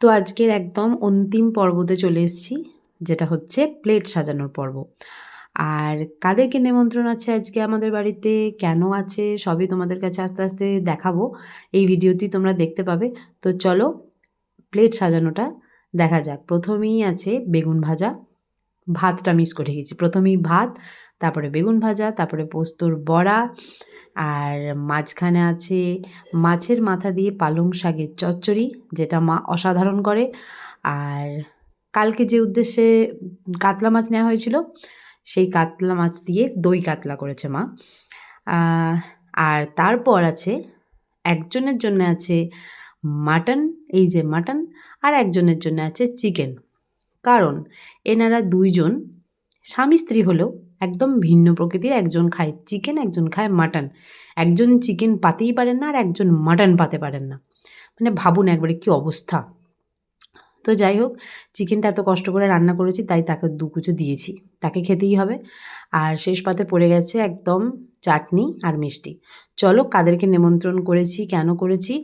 তো আজকের একদম অন্তিম পর্বতে চলে এসেছি, যেটা হচ্ছে প্লেট সাজানোর পর্ব। আর কাদেরকে নিমন্ত্রণ আছে আজকে আমাদের বাড়িতে, কেন আছে, সবই তোমাদের কাছে আস্তে আস্তে দেখাবো। এই ভিডিওটি তোমরা দেখতে পাবে। তো চলো প্লেট সাজানোটা দেখা যাক। প্রথমেই আছে বেগুন ভাজা, ভাতটা মিস করে গেছি। প্রথমেই ভাত, তারপরে বেগুন ভাজা, তারপরে পোস্তর বড়া, আর মাঝখানে আছে মাছের মাথা দিয়ে পালং শাকের চচ্চড়ি, যেটা মা অসাধারণ করে। আর কালকে যে উদ্দেশ্যে কাতলা মাছ নেওয়া হয়েছিল, সেই কাতলা মাছ দিয়ে দই কাতলা করেছে মা। আর তারপর আছে একজনের জন্য আছে মাটন, এই যে মাটন, আর একজনের জন্য আছে চিকেন। কারণ এনারা দুইজন স্বামী স্ত্রী হলেও একদম ভিন্ন প্রকৃতির। একজন খায় চিকেন, একজন খায় মাটন। একজন চিকেন পাতেই পারেন না, আর একজন মাটন পাতে পারেন না। মানে ভাবুন একবারে কী অবস্থা। তো যাই হোক, চিকেনটা এত কষ্ট করে রান্না করেছি, তাই তাকে দু কুচো দিয়েছি, তাকে খেতেই হবে। আর শেষ পাতে পড়ে গেছে একদম চাটনি আর মিষ্টি। চলো কাদেরকে নিমন্ত্রণ করেছি, কেন করেছি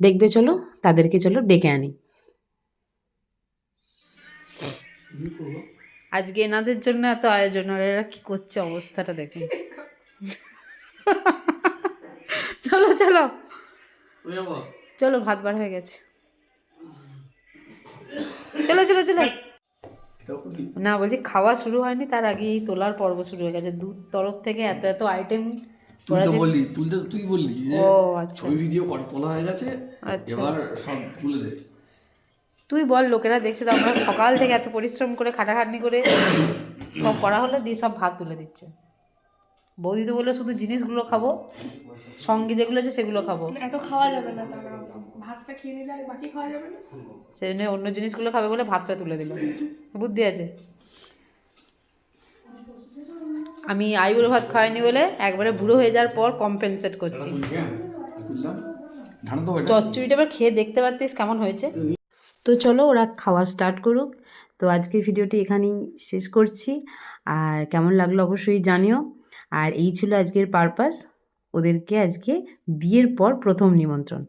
দেখবে। চলো তাদেরকে চলো ডেকে আনি। আজকে এনাদের জন্য এত আয়োজন, আর এরা কি করছে অবস্থাটা দেখুন। চলো চলো চলো, ভাত বার হয়ে গেছে। চলো চলো চলো। না বলছি খাওয়া শুরু হয়নি, তার আগে এই তোলার পর্ব শুরু হয়ে গেছে। দূর তরফ থেকে এত এত আইটেম। তুই তো বললি, তুই বললি যে ও আচ্ছা, ছবি ভিডিও তোলা হয়ে গেছে, এবার সব তুলে দে। তুই বল, লোকেরা দেখছে তো, আমরা সকাল থেকে এত পরিশ্রম করে খাটাখাটনি করে সব করা হলো, দিয়ে সব ভাত তুলে দিচ্ছে। বৌদি তো বললো শুধু জিনিসগুলো খাবো, সঙ্গে যেগুলো আছে সেগুলো খাবো। এত খাওয়া যাবে না, তারা ভাতটা খেয়ে নিলে আর বাকি খাওয়া যাবে না, সেই জন্য অন্য জিনিসগুলো খাবে বলে ভাতটা তুলে দিল। বুদ্ধি আছে। আমি আইবুড়ো ভাত খাওয়াইনি বলে একবারে বুড়ো হয়ে যাওয়ার পর কম্পেনসেট করছি। চচ্চড়িটা এবার খেয়ে দেখতে পারতিস কেমন হয়েছে। তো চলো ওরা খাওয়া স্টার্ট করুক। তো আজকের ভিডিওটি এখানেই শেষ করছি। আর কেমন লাগলো অবশ্যই জানিও। আর এই ছিল আজকের পারপাস, ওদেরকে আজকে বিয়ের পর প্রথম নিমন্ত্রণ।